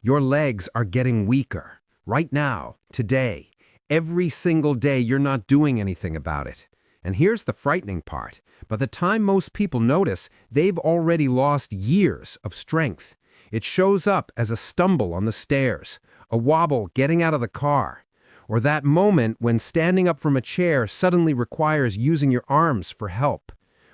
Your legs are getting weaker. Right now, today, every single day you're not doing anything about it. And here's the frightening part. By the time most people notice, they've already lost years of strength. It shows up as a stumble on the stairs, a wobble getting out of the car, or that moment when standing up from a chair suddenly requires using your arms for help.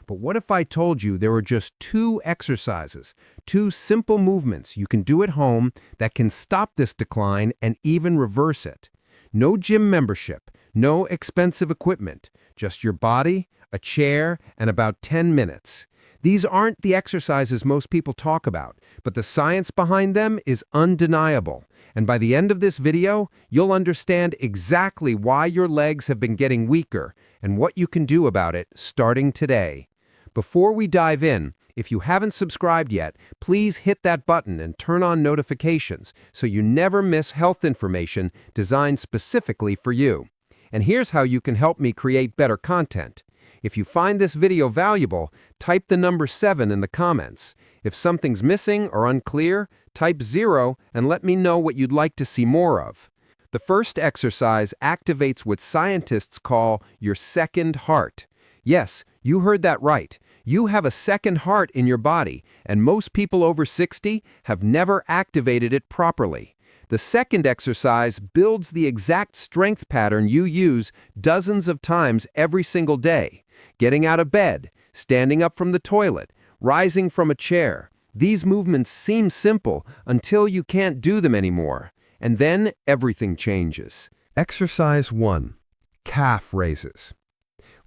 But what if I told you there were just two exercises, two simple movements you can do at home that can stop this decline and even reverse it? No gym membership, no expensive equipment, just your body, a chair, and about 10 minutes. These aren't the exercises most people talk about, but the science behind them is undeniable. And by the end of this video, you'll understand exactly why your legs have been getting weaker and what you can do about it starting today. Before we dive in, if you haven't subscribed yet, please hit that button and turn on notifications so you never miss health information designed specifically for you. And here's how you can help me create better content. If you find this video valuable, type the number 7 in the comments. If something's missing or unclear, type 0 and let me know what you'd like to see more of. The first exercise activates what scientists call your second heart. Yes, you heard that right. You have a second heart in your body, and most people over 60 have never activated it properly. The second exercise builds the exact strength pattern you use dozens of times every single day. Getting out of bed, standing up from the toilet, rising from a chair. These movements seem simple until you can't do them anymore. And then everything changes. Exercise 1. Calf raises.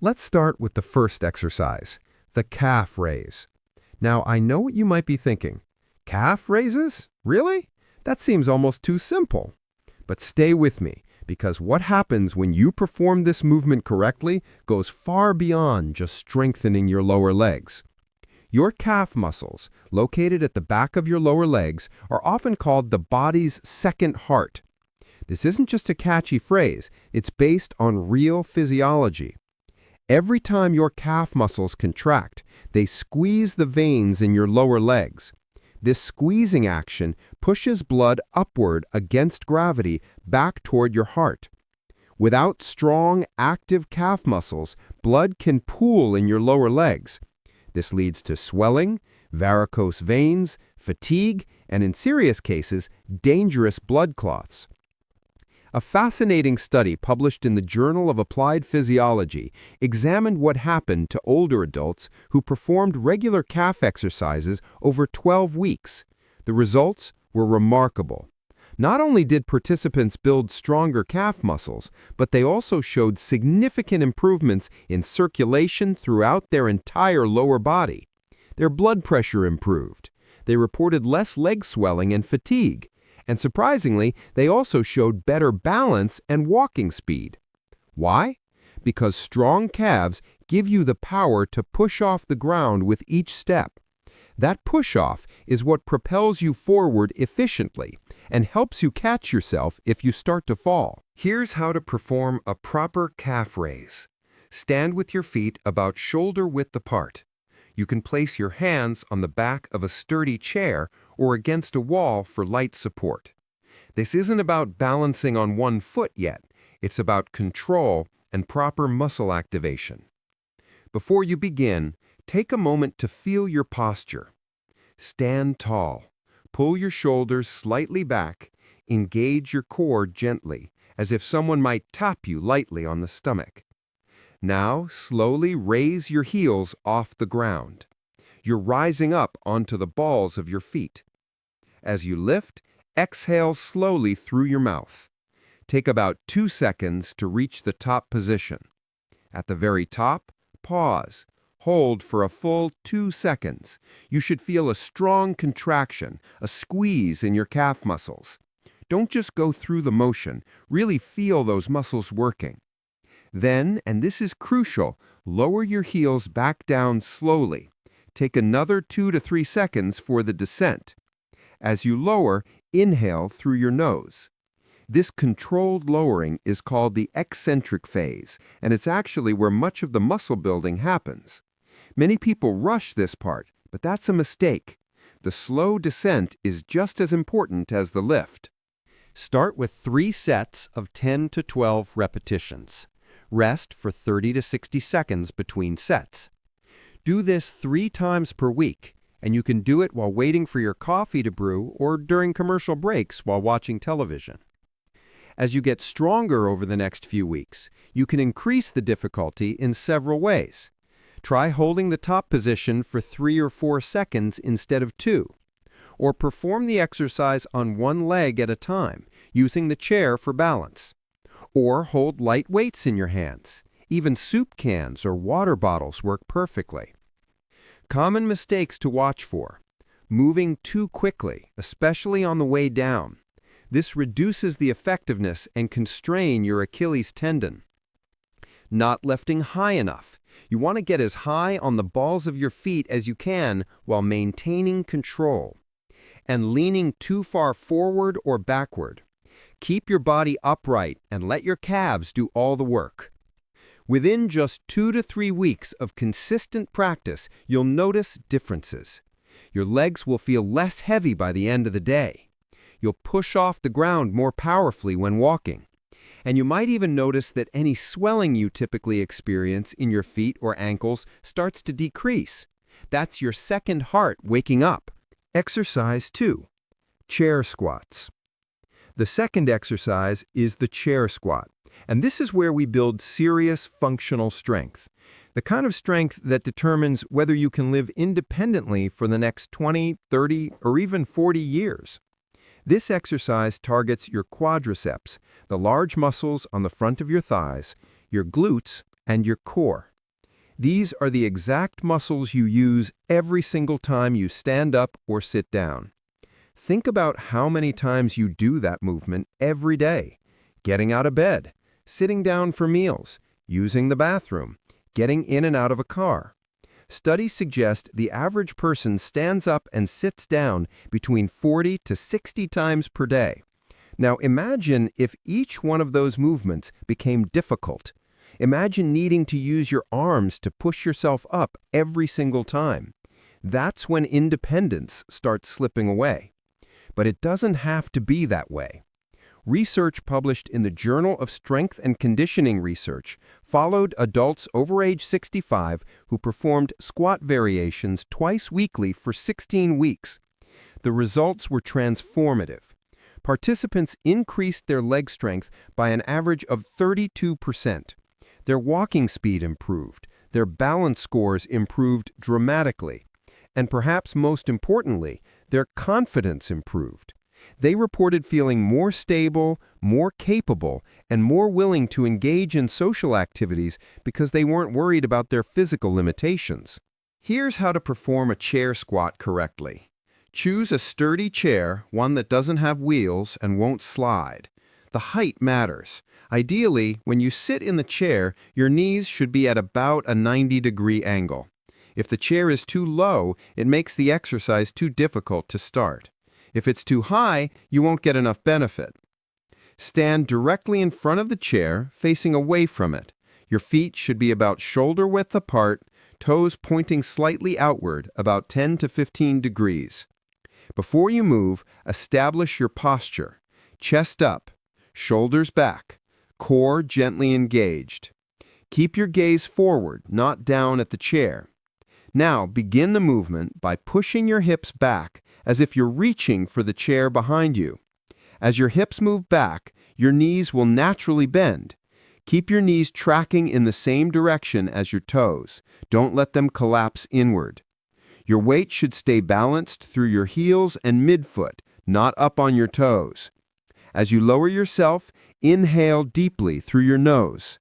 Let's start with the first exercise, the calf raise. Now, I know what you might be thinking. Calf raises? Really? That seems almost too simple. But stay with me, because what happens when you perform this movement correctly goes far beyond just strengthening your lower legs. Your calf muscles, located at the back of your lower legs, are often called the body's second heart. This isn't just a catchy phrase, it's based on real physiology. Every time your calf muscles contract, they squeeze the veins in your lower legs. This squeezing action pushes blood upward against gravity back toward your heart. Without strong, active calf muscles, blood can pool in your lower legs. This leads to swelling, varicose veins, fatigue, and in serious cases, dangerous blood clots. A fascinating study published in the Journal of Applied Physiology examined what happened to older adults who performed regular calf exercises over 12 weeks. The results were remarkable. Not only did participants build stronger calf muscles, but they also showed significant improvements in circulation throughout their entire lower body. Their blood pressure improved. They reported less leg swelling and fatigue. And surprisingly, they also showed better balance and walking speed. Why? Because strong calves give you the power to push off the ground with each step. That push-off is what propels you forward efficiently and helps you catch yourself if you start to fall. Here's how to perform a proper calf raise. Stand with your feet about shoulder width apart. You can place your hands on the back of a sturdy chair or against a wall for light support. This isn't about balancing on one foot yet. It's about control and proper muscle activation. Before you begin, take a moment to feel your posture. Stand tall. Pull your shoulders slightly back. Engage your core gently, as if someone might tap you lightly on the stomach. Now, slowly raise your heels off the ground. You're rising up onto the balls of your feet. As you lift, exhale slowly through your mouth. Take about 2 seconds to reach the top position. At the very top, pause. Hold for a full 2 seconds. You should feel a strong contraction, a squeeze in your calf muscles. Don't just go through the motion. Really feel those muscles working. Then, and this is crucial, lower your heels back down slowly. Take another 2 to 3 seconds for the descent. As you lower, inhale through your nose. This controlled lowering is called the eccentric phase, and it's actually where much of the muscle building happens. Many people rush this part, but that's a mistake. The slow descent is just as important as the lift. Start with 3 sets of 10 to 12 repetitions. Rest for 30 to 60 seconds between sets. Do this 3 times per week, and you can do it while waiting for your coffee to brew or during commercial breaks while watching television. As you get stronger over the next few weeks, you can increase the difficulty in several ways. Try holding the top position for 3 or 4 seconds instead of 2. Or perform the exercise on one leg at a time, using the chair for balance. Or hold light weights in your hands. Even soup cans or water bottles work perfectly. Common mistakes to watch for. Moving too quickly, especially on the way down. This reduces the effectiveness and can strain your Achilles tendon. Not lifting high enough. You want to get as high on the balls of your feet as you can while maintaining control. And leaning too far forward or backward. Keep your body upright and let your calves do all the work. Within just 2 to 3 weeks of consistent practice, you'll notice differences. Your legs will feel less heavy by the end of the day. You'll push off the ground more powerfully when walking. And you might even notice that any swelling you typically experience in your feet or ankles starts to decrease. That's your second heart waking up. Exercise 2. Chair squats. The second exercise is the chair squat, and this is where we build serious functional strength. The kind of strength that determines whether you can live independently for the next 20, 30, or even 40 years. This exercise targets your quadriceps, the large muscles on the front of your thighs, your glutes, and your core. These are the exact muscles you use every single time you stand up or sit down. Think about how many times you do that movement every day. Getting out of bed, sitting down for meals, using the bathroom, getting in and out of a car. Studies suggest the average person stands up and sits down between 40 to 60 times per day. Now imagine if each one of those movements became difficult. Imagine needing to use your arms to push yourself up every single time. That's when independence starts slipping away. But it doesn't have to be that way. Research published in the Journal of Strength and Conditioning Research followed adults over age 65 who performed squat variations twice weekly for 16 weeks. The results were transformative. Participants increased their leg strength by an average of 32%. Their walking speed improved, their balance scores improved dramatically, and perhaps most importantly, their confidence improved. They reported feeling more stable, more capable, and more willing to engage in social activities because they weren't worried about their physical limitations. Here's how to perform a chair squat correctly. Choose a sturdy chair, one that doesn't have wheels and won't slide. The height matters. Ideally, when you sit in the chair, your knees should be at about a 90-degree angle. If the chair is too low, it makes the exercise too difficult to start. If it's too high, you won't get enough benefit. Stand directly in front of the chair, facing away from it. Your feet should be about shoulder width apart, toes pointing slightly outward, about 10 to 15 degrees. Before you move, establish your posture. Chest up, shoulders back, core gently engaged. Keep your gaze forward, not down at the chair. Now begin the movement by pushing your hips back as if you're reaching for the chair behind you. As your hips move back, your knees will naturally bend. Keep your knees tracking in the same direction as your toes. Don't let them collapse inward. Your weight should stay balanced through your heels and midfoot, not up on your toes. As you lower yourself, inhale deeply through your nose.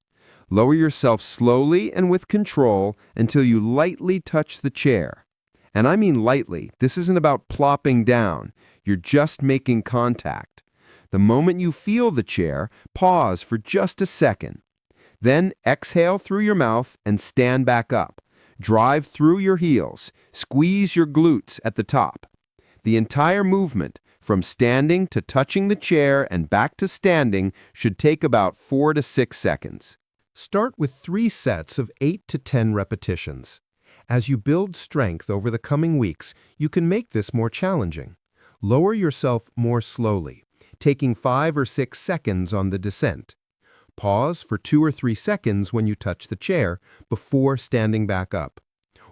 Lower yourself slowly and with control until you lightly touch the chair. And I mean lightly. This isn't about plopping down. You're just making contact. The moment you feel the chair, pause for just a second. Then exhale through your mouth and stand back up. Drive through your heels. Squeeze your glutes at the top. The entire movement, from standing to touching the chair and back to standing, should take about 4 to 6 seconds. Start with 3 sets of 8 to 10 repetitions. As you build strength over the coming weeks, you can make this more challenging. Lower yourself more slowly, taking 5 or 6 seconds on the descent. Pause for 2 or 3 seconds when you touch the chair before standing back up.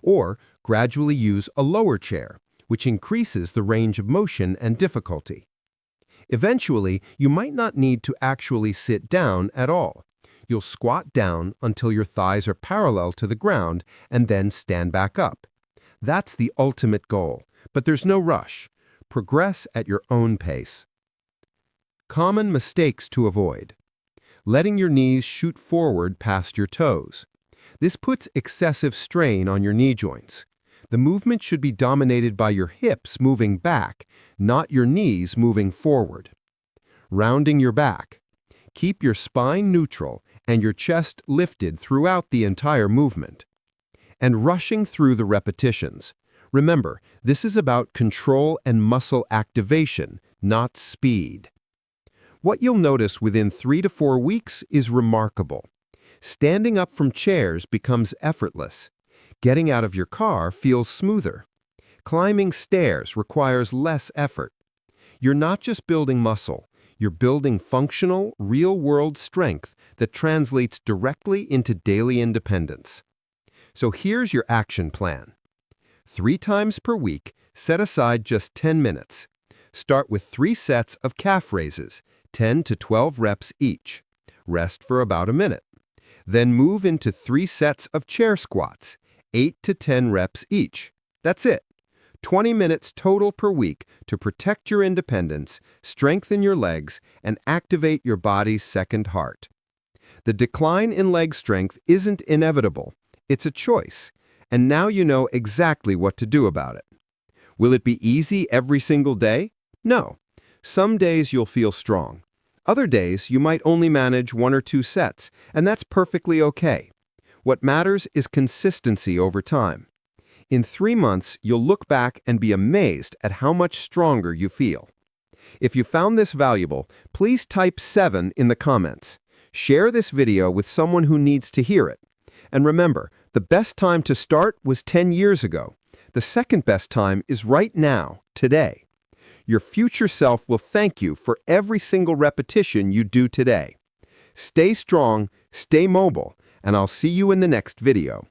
Or gradually use a lower chair, which increases the range of motion and difficulty. Eventually, you might not need to actually sit down at all. You'll squat down until your thighs are parallel to the ground and then stand back up. That's the ultimate goal, but there's no rush. Progress at your own pace. Common mistakes to avoid. Letting your knees shoot forward past your toes. This puts excessive strain on your knee joints. The movement should be dominated by your hips moving back, not your knees moving forward. Rounding your back. Keep your spine neutral and your chest lifted throughout the entire movement. And rushing through the repetitions. Remember, this is about control and muscle activation, not speed. What you'll notice within 3 to 4 weeks is remarkable. Standing up from chairs becomes effortless. Getting out of your car feels smoother. Climbing stairs requires less effort. You're not just building muscle, you're building functional, real-world strength that translates directly into daily independence. So here's your action plan. 3 times per week, set aside just 10 minutes. Start with 3 sets of calf raises, 10 to 12 reps each. Rest for about a minute. Then move into 3 sets of chair squats, 8 to 10 reps each. That's it. 20 minutes total per week to protect your independence, strengthen your legs, and activate your body's second heart. The decline in leg strength isn't inevitable. It's a choice. And now you know exactly what to do about it. Will it be easy every single day? No. Some days you'll feel strong. Other days you might only manage 1 or 2 sets, and that's perfectly okay. What matters is consistency over time. In 3 months, you'll look back and be amazed at how much stronger you feel. If you found this valuable, please type 7 in the comments. Share this video with someone who needs to hear it. And remember, the best time to start was 10 years ago. The second best time is right now, today. Your future self will thank you for every single repetition you do today. Stay strong, stay mobile, and I'll see you in the next video.